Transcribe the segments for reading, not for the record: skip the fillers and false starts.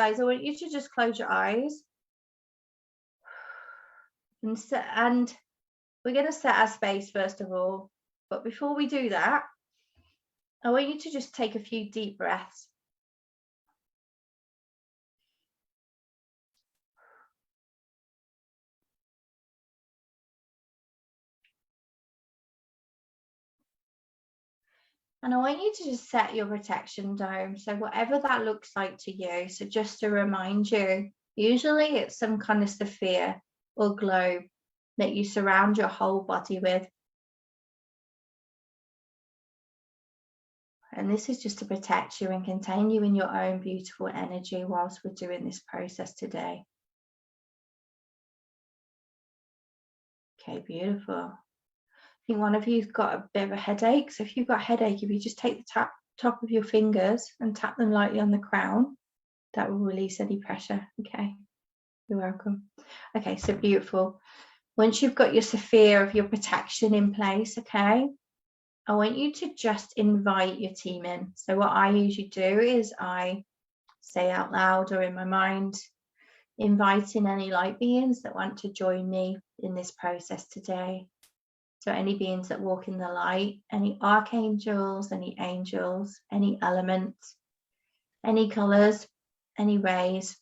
Guys, I want you to just close your eyes and we're going to set our space first of all. But before we do that, I want you to just take a few deep breaths. And I want you to just set your protection dome. So whatever that looks like to you. So just to remind you, usually it's some kind of sphere or globe that you surround your whole body with. And this is just to protect you and contain you in your own beautiful energy whilst we're doing this process today. Okay, beautiful. I think one of you's got a bit of a headache. So if you've got a headache, if you just take the top of your fingers and tap them lightly on the crown, that will release any pressure. Okay, you're welcome. Okay, so beautiful. Once you've got your sphere of your protection in place, okay, I want you to just invite your team in. So what I usually do is I say out loud or in my mind, inviting any light beings that want to join me in this process today. So any beings that walk in the light, any archangels, any angels, any elements, any colors, any rays.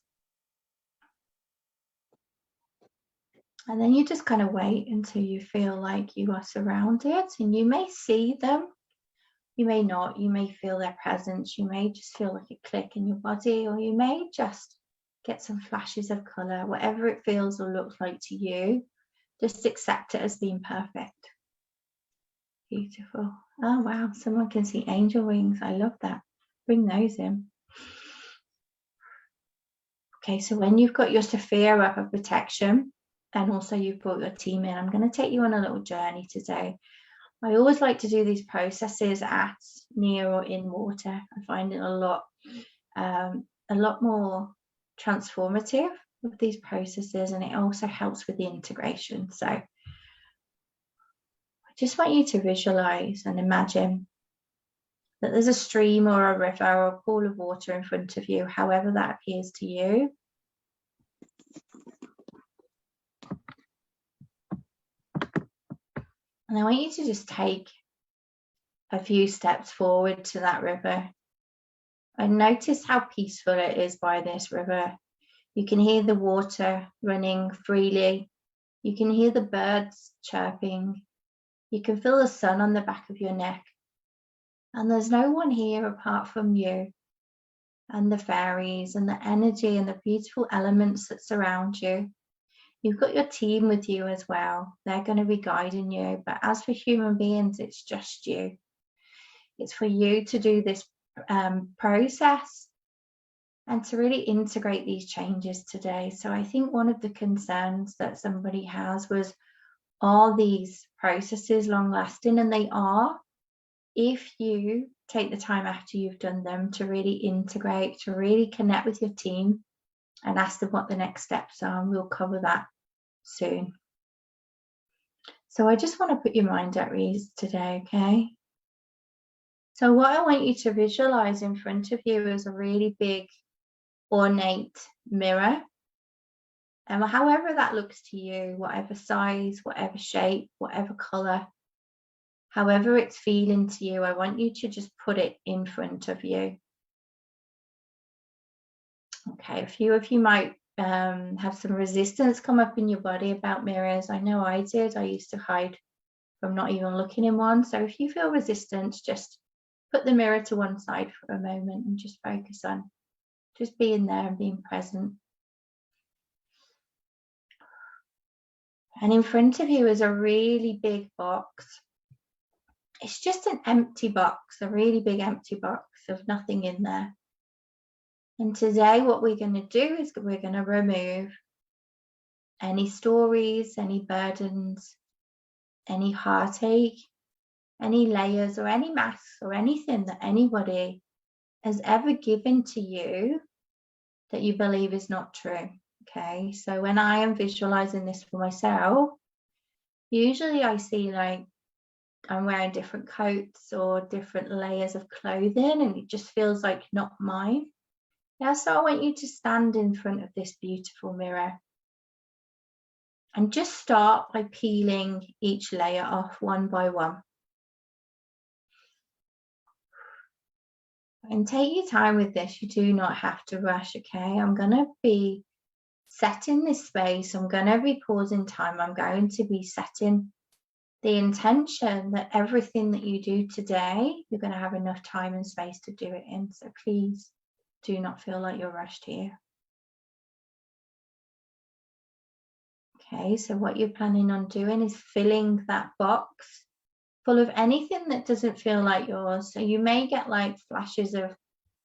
And then you just kind of wait until you feel like you are surrounded, and you may see them, you may not, you may feel their presence, you may just feel like a click in your body, or you may just get some flashes of color, whatever it feels or looks like to you, just accept it as being perfect. Beautiful. Oh wow, someone can see angel wings. I love that. Bring those in. Okay, so when you've got your sphere up of protection and also you've brought your team in, I'm going to take you on a little journey today. I always like to do these processes at, near or in water. I find it a lot more transformative with these processes, and it also helps with the integration. So I just want you to visualize and imagine that there's a stream or a river or a pool of water in front of you, however that appears to you. And I want you to just take a few steps forward to that river and notice how peaceful it is by this river. You can hear the water running freely. You can hear the birds chirping. You can feel the sun on the back of your neck. And there's no one here apart from you and the fairies and the energy and the beautiful elements that surround you. You've got your team with you as well. They're going to be guiding you. But as for human beings, it's just you. It's for you to do this process and to really integrate these changes today. So I think one of the concerns that somebody has was, are these processes long lasting? And they are, if you take the time after you've done them to really integrate, to really connect with your team and ask them what the next steps are. And we'll cover that soon. So I just want to put your mind at ease today, okay? So what I want you to visualize in front of you is a really big, ornate mirror. And however that looks to you, whatever size, whatever shape, whatever color, however it's feeling to you, I want you to just put it in front of you. Okay, a few of you might have some resistance come up in your body about mirrors. I know I did. I used to hide from not even looking in one. So if you feel resistance, just put the mirror to one side for a moment and just focus on just being there and being present. And in front of you is a really big box. It's just an empty box, a really big empty box of nothing in there. And today what we're going to do is we're going to remove any stories, any burdens, any heartache, any layers or any masks or anything that anybody has ever given to you that you believe is not true. Okay, so when I am visualizing this for myself, usually I see like I'm wearing different coats or different layers of clothing, and it just feels like not mine. Now, so I want you to stand in front of this beautiful mirror and just start by peeling each layer off one by one. And take your time with this. You do not have to rush, okay? I'm going to be setting this space. I'm going to be pausing time. I'm going to be setting the intention that everything that you do today, you're going to have enough time and space to do it in. So please do not feel like you're rushed here. Okay, so what you're planning on doing is filling that box full of anything that doesn't feel like yours. So you may get like flashes of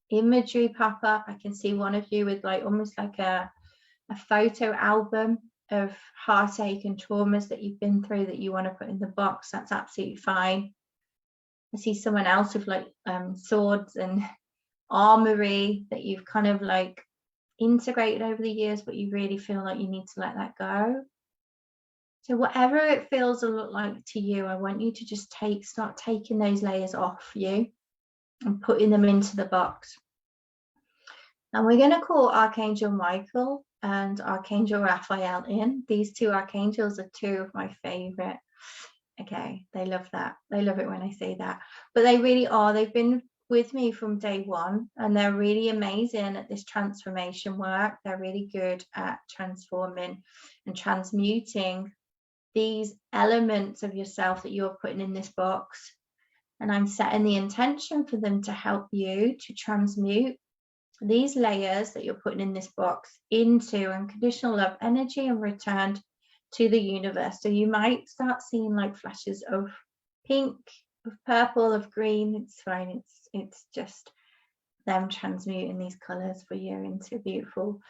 imagery pop up. I can see one of you with like almost like a photo album of heartache and traumas that you've been through that you want to put in the box. That's absolutely fine. I see someone else with like swords and armory that you've kind of like integrated over the years, but you really feel like you need to let that go. So whatever it feels or look like to you, I want you to just start taking those layers off you and putting them into the box. And we're going to call Archangel Michael and Archangel Raphael in. These two archangels are two of my favorite. Okay, they love that. They love it when I say that. But they really are. They've been with me from day one, and they're really amazing at this transformation work. They're really good at transforming and transmuting these elements of yourself that you're putting in this box. And I'm setting the intention for them to help you to transmute these layers that you're putting in this box into unconditional love energy and returned to the universe. So you might start seeing like flashes of pink, of purple, of green. It's fine. It's just them transmuting these colors for you into beautiful